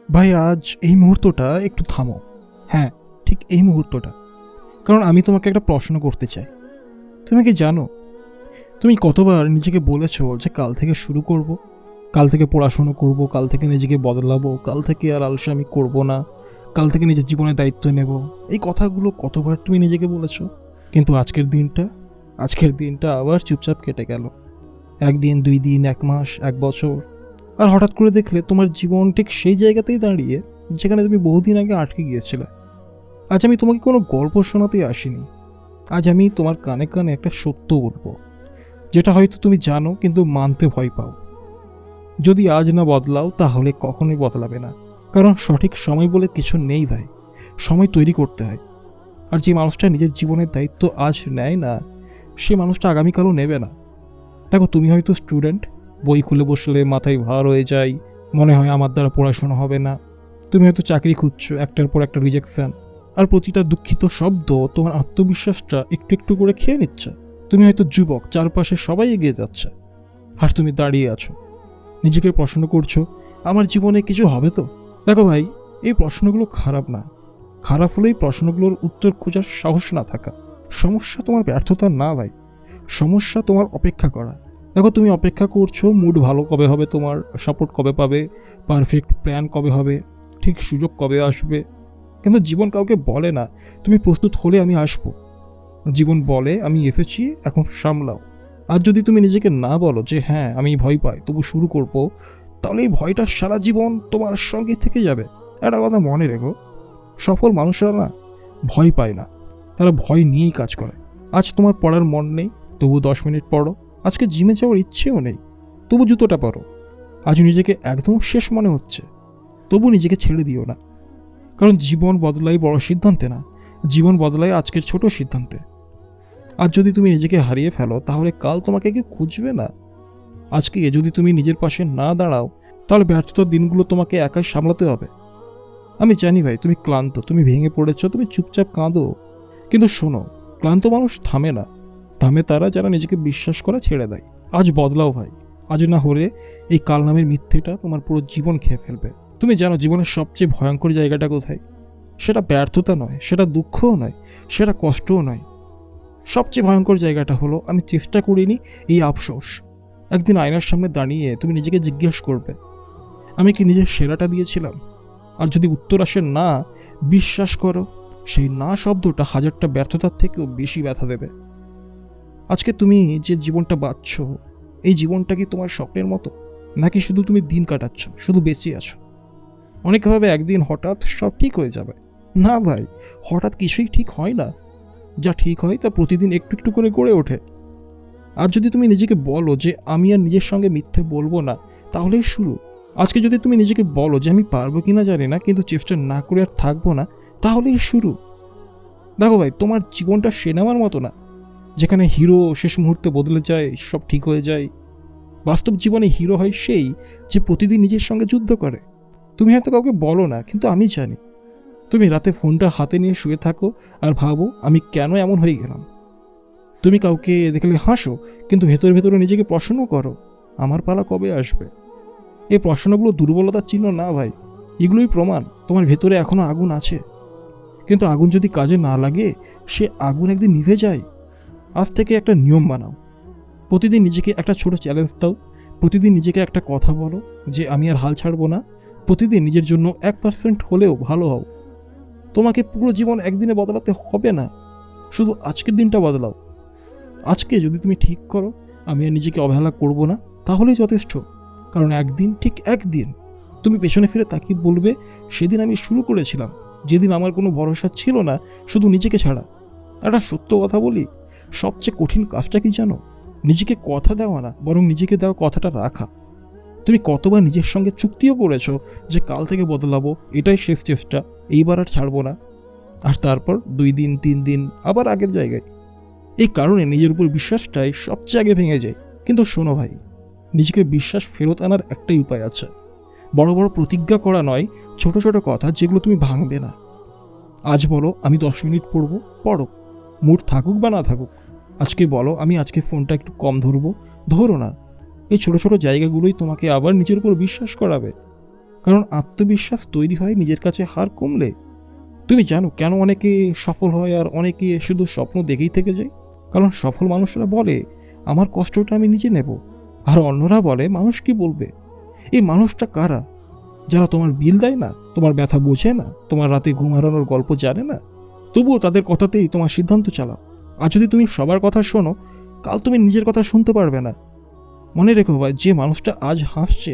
ভাই আজ এই মুহূর্তটা একটু থামো। হ্যাঁ, ঠিক এই মুহূর্তটা। কারণ আমি তোমাকে একটা প্রশ্ন করতে চাই। তুমি কি জানো, তুমি কতবার নিজেকে বলেছো যে কাল থেকে শুরু করব, কাল থেকে পড়াশুনো করব, কাল থেকে নিজেকে বদলাবো, কাল থেকে আর আলসামি করব না, কাল থেকে নিজের জীবনের দায়িত্ব নেব। এই কথাগুলো কতবার তুমি নিজেকে বলেছো? কিন্তু আজকের দিনটা আবার চুপচাপ কেটে গেল। একদিন, 2 দিন, 1 মাস, 1 বছর, আর হঠাৎ করে দেখলে তোমার জীবন ঠিক সেই জায়গাতেই দাঁড়িয়ে যেখানে তুমি বহুদিন আগে আটকে গিয়েছিলে। আজ আমি তোমাকে কোনো গল্প শোনাতেই আসিনি। আজ আমি তোমার কানে কানে একটা সত্য বলবো, যেটা হয়তো তুমি জানো কিন্তু মানতে ভয় পাও। যদি আজ না বদলাও তাহলে কখনোই বদলাবে না। কারণ সঠিক সময় বলে কিছু নেই ভাই, সময় তৈরি করতে হয়। আর যে মানুষটা নিজের জীবনের দায়িত্ব আজ নেয় না, সে মানুষটা আগামীকালও নেবে না। দেখো, তুমি হয়তো স্টুডেন্ট, বই খুলে বসলে মাথায় ভার হয়ে যায়, মনে হয় আমার দ্বারা পড়াশোনা হবে না। তুমি হয়তো চাকরি খুঁজছো, একটার পর একটা রিজেকশন, আর প্রতিটা দুঃখিত শব্দ তোমার আত্মবিশ্বাসটা একটু একটু করে খেয়ে নিচ্ছে। তুমি হয়তো যুবক, চারপাশে সবাই এগিয়ে যাচ্ছে, আর তুমি দাঁড়িয়ে আছো, নিজেকে প্রশ্ন করছো, আমার জীবনে কিছু হবে তো? দেখো ভাই, এই প্রশ্নগুলো খারাপ না। খারাপ হলেই প্রশ্নগুলোর উত্তর খোঁজার সাহস না থাকা। সমস্যা তোমার ব্যর্থতা না ভাই, সমস্যা তোমার অপেক্ষা করা। দেখো, তুমি অপেক্ষা করছো মুড ভালো কবে হবে, তোমার সাপোর্ট কবে পাবে, পারফেক্ট প্ল্যান কবে হবে, ঠিক সুযোগ কবে আসবে। কিন্তু জীবন কাউকে বলে না তুমি প্রস্তুত হলে আমি আসবো। জীবন বলে আমি এসেছি, এখন সামলাও। আর যদি তুমি নিজেকে না বলো যে হ্যাঁ আমি ভয় পাই তবু শুরু করব, তাহলে এই ভয়টা সারা জীবন তোমার সঙ্গে থেকে যাবে। একটা কথা মনে রেখো, সফল মানুষরা না ভয় পায় না, তারা ভয় নিয়েই কাজ করে। আজ তোমার পড়ার মন নেই, তবু 10 মিনিট পড়ো। আজকে জিমে যাওয়ার ইচ্ছেও নেই, তবু জুতোটা পরো। আজ নিজেকে একদম শেষ মনে হচ্ছে, তবু নিজেকে ছেড়ে দিও না। কারণ জীবন বদলায় বড় সিদ্ধান্তে না, জীবন বদলায় আজকের ছোট সিদ্ধান্তে। আজ যদি তুমি নিজেকে হারিয়ে ফেলো তাহলে কাল তোমাকে কেউ খুঁজবে না। আজকে যদি তুমি নিজের পাশে না দাঁড়াও তাহলে ব্যর্থতার দিনগুলো তোমাকে একাই সামলাতে হবে। আমি জানি ভাই, তুমি ক্লান্ত, তুমি ভেঙে পড়েছ, তুমি চুপচাপ কাঁদো। কিন্তু শোনো, ক্লান্ত মানুষ থামে না, থামে তারা যারা নিজেকে বিশ্বাস করে ছেড়ে দেয়। আজ বদলাও ভাই, আজ না হলে এই কাল নামের মিথ্যেটা তোমার পুরো জীবন খেয়ে ফেলবে। তুমি জানো জীবনের সবচেয়ে ভয়ঙ্কর জায়গাটা কোথায়? সেটা ব্যর্থতা নয়, সেটা দুঃখও নয়, সেটা কষ্টও নয়। সবচেয়ে ভয়ঙ্কর জায়গাটা হলো আমি চেষ্টা করিনি, এই আফসোস। একদিন আয়নার সামনে দাঁড়িয়ে তুমি নিজেকে জিজ্ঞেস করবে, আমি কি নিজের সেরাটা দিয়েছিলাম? আর যদি উত্তর আসে না, বিশ্বাস করো, সেই না শব্দটা হাজারটা ব্যর্থতার থেকেও বেশি ব্যথা দেবে। আজকে তুমি যে জীবনটা বাঁচছ, এই জীবনটা কি তোমার স্বপ্নের মতো, নাকি শুধু তুমি দিন কাটাচ্ছ, শুধু বেঁচে আছো? অনেকে ভাবে একদিন হঠাৎ সব ঠিক হয়ে যাবে। না ভাই, হঠাৎ কিছুই ঠিক হয় না। যা ঠিক হয় তা প্রতিদিন একটু একটু করে গড়ে ওঠে। আর যদি তুমি নিজেকে বলো যে আমি আর নিজের সঙ্গে মিথ্যে বলবো না, তাহলেই শুরু। আজকে যদি তুমি নিজেকে বলো যে আমি পারবো কিনা জানি না, কিন্তু চেষ্টা না করে আর থাকবো না, তাহলেই শুরু। দেখো ভাই, তোমার জীবনটা সিনেমার মতো না, যেখানে হিরো শেষ মুহূর্তে বদলে যায়, সব ঠিক হয়ে যায়। বাস্তব জীবনে হিরো হয় সেই যে প্রতিদিন নিজের সঙ্গে যুদ্ধ করে। তুমি হয়তো কাউকে বলো না, কিন্তু আমি জানি। তুমি রাতে ফোনটা হাতে নিয়ে শুয়ে থাকো আর ভাবো আমি কেন এমন হয়ে গেলাম। তুমি কাউকে দেখলে হাসো, কিন্তু ভেতরে ভেতরে নিজেকে প্রশ্ন করো, আমার পালা কবে আসবে? এই প্রশ্নগুলো দুর্বলতার চিহ্ন না ভাই, এগুলোই প্রমাণ তোমার ভেতরে এখনো আগুন আছে। কিন্তু আগুন যদি কাজে না লাগে, সে আগুন একদিন নিভে যায়। আজ থেকে একটা নিয়ম বানাও, প্রতিদিন নিজেকে একটা ছোট চ্যালেঞ্জ দাও, প্রতিদিন নিজেকে একটা কথা বলো যে আমি আর হাল ছাড়বো না। প্রতিদিন নিজের জন্য 1% হলেও ভালো হও। তোমাকে পুরো জীবন একদিনে বদলাতে হবে না, শুধু আজকের দিনটা বদলাও। আজকে যদি তুমি ঠিক করো আমি আর নিজেকে অবহেলা করব না, তাহলেই যথেষ্ট। কারণ একদিন, ঠিক একদিন তুমি পেছনে ফিরে তাকিয়ে বলবে, সেদিন আমি শুরু করেছিলাম, যেদিন আমার কোনো ভরসা ছিল না, শুধু নিজেকে ছাড়া। একটা সত্য কথা বলি, সবচেয়ে কঠিন কাজটা কি জানো? নিজেকে কথা দেওয়া না, বরং নিজেকে দেওয়া কথাটা রাখা। তুমি কতবার নিজের সঙ্গে চুক্তিও করেছো যে কাল থেকে বদলাবো, এটাই শেষ চেষ্টা, এইবার আর ছাড়বো না। আর তারপর 2 দিন, 3 দিন আবার আগের জায়গায়। এই কারণে নিজের উপর বিশ্বাসটাই সবচেয়ে আগে ভেঙে যায়। কিন্তু শোনো ভাই, নিজেকে বিশ্বাস ফেরত আনার একটাই উপায় আছে, বড় বড় প্রতিজ্ঞা করা নয়, ছোট ছোট কথা যেগুলো তুমি ভাঙবে না। আজ বলো আমি 10 মিনিট পড়বো, পড়ো, মুড থাকুক বা না থাকুক। আজকে বলো আমি আজকে ফোনটা একটু কম ধরবো, ধরো না। এই ছোট ছোট জায়গাগুলোই তোমাকে আবার নিজের উপর বিশ্বাস করাবে। কারণ আত্মবিশ্বাস তৈরি হয় নিজের কাছে হার কমলে। তুমি জানো কেন অনেকে সফল হয় আর অনেকে শুধু স্বপ্ন দেখেই থেকে যায়? কারণ সফল মানুষরা বলে আমার কষ্টটা আমি নিজে নেব, আর অন্যরা বলে মানুষ কি বলবে। এই মানুষটা কারা? যারা তোমার বিল দেয় না, তোমার ব্যথা বোঝে না, তোমার রাতে ঘুম হারানোর গল্প জানে না, তবুও তাদের কথাতেই তোমার সিদ্ধান্ত চালাও। আর যদি তুমি সবার কথা শোনো, কাল তুমি নিজের কথা শুনতে পারবে না। মনে রেখো ভাই, যে মানুষটা আজ হাসছে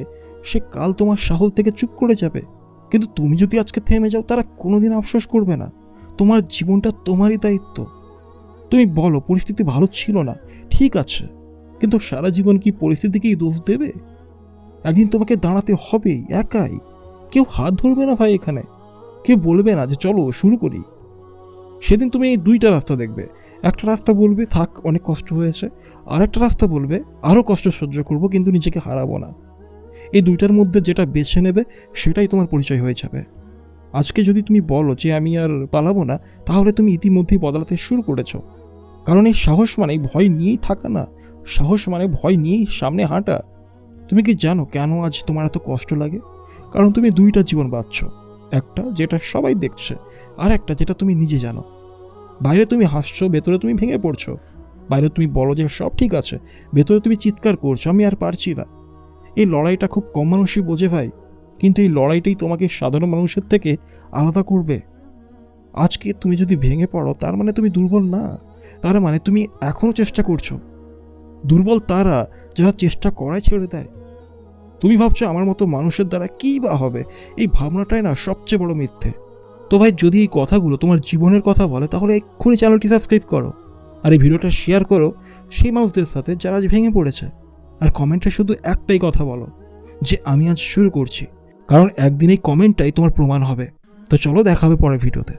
সে কাল তোমার সাহস থেকে চুপ করে যাবে। কিন্তু তুমি যদি আজকে থেমে যাও, তারা কোনোদিন আফসোস করবে না। তোমার জীবনটা তোমারই দায়িত্ব। তুমি বলো পরিস্থিতি ভালো ছিল না, ঠিক আছে, কিন্তু সারা জীবন কি পরিস্থিতিকেই দোষ দেবে? একদিন তোমাকে দাঁড়াতে হবেই, একাই। কেউ হাত ধরবে না ভাই এখানে, কেউ বলবে না যে চলো শুরু করি। সেদিন তুমি এই দুইটা রাস্তা দেখবে। একটা রাস্তা বলবে থাক অনেক কষ্ট হয়েছে, আর একটা রাস্তা বলবে আরও কষ্ট সহ্য করব কিন্তু নিজেকে হারাবো না। এই দুইটার মধ্যে যেটা বেছে নেবে সেটাই তোমার পরিচয় হয়ে যাবে। আজকে যদি তুমি বলো যে আমি আর পালাবো না, তাহলে তুমি ইতিমধ্যেই বদলাতে শুরু করেছো। কারণ এই সাহস মানে ভয় নিয়েই থাকা না, সাহস মানে ভয় নিয়েই সামনে হাঁটা। তুমি কি জানো কেন আজ তোমার এত কষ্ট লাগে? কারণ তুমি দুইটা জীবন বাঁচছ, একটা যেটা সবাই দেখছে, আর একটা যেটা তুমি নিজে জানো। বাইরে তুমি হাসছো, ভেতরে তুমি ভেঙে পড়ছো। বাইরে তুমি বলো যে সব ঠিক আছে, ভেতরে তুমি চিৎকার করছো আমি আর পারছি না। এই লড়াইটা খুব কম মানুষই বোঝে ভাই, কিন্তু এই লড়াইটাই তোমাকে সাধারণ মানুষের থেকে আলাদা করবে। আজকে তুমি যদি ভেঙে পড়ো তার মানে তুমি দুর্বল না, তার মানে তুমি এখনও চেষ্টা করছো। দুর্বল তারা যারা চেষ্টা করাই ছেড়ে দেয়। তুমি ভাবছো আমার মতো মানুষের দ্বারা কী বা হবে, এই ভাবনাটাই না সবচেয়ে বড় মিথ্যে। তো ভাই, যদি এই কথাগুলো তোমার জীবনের কথা বলে তাহলে এক্ষুনি চ্যানেলটি সাবস্ক্রাইব করো, আর এই ভিডিওটা শেয়ার করো সেই মানুষদের সাথে যারা আজ ভেঙে পড়েছে। আর কমেন্টে শুধু একটাই কথা বলো যে আমি আজ শুরু করছি, কারণ একদিন এই কমেন্টটাই তোমার প্রমাণ হবে। তো চলো দেখা হবে পরের ভিডিওতে।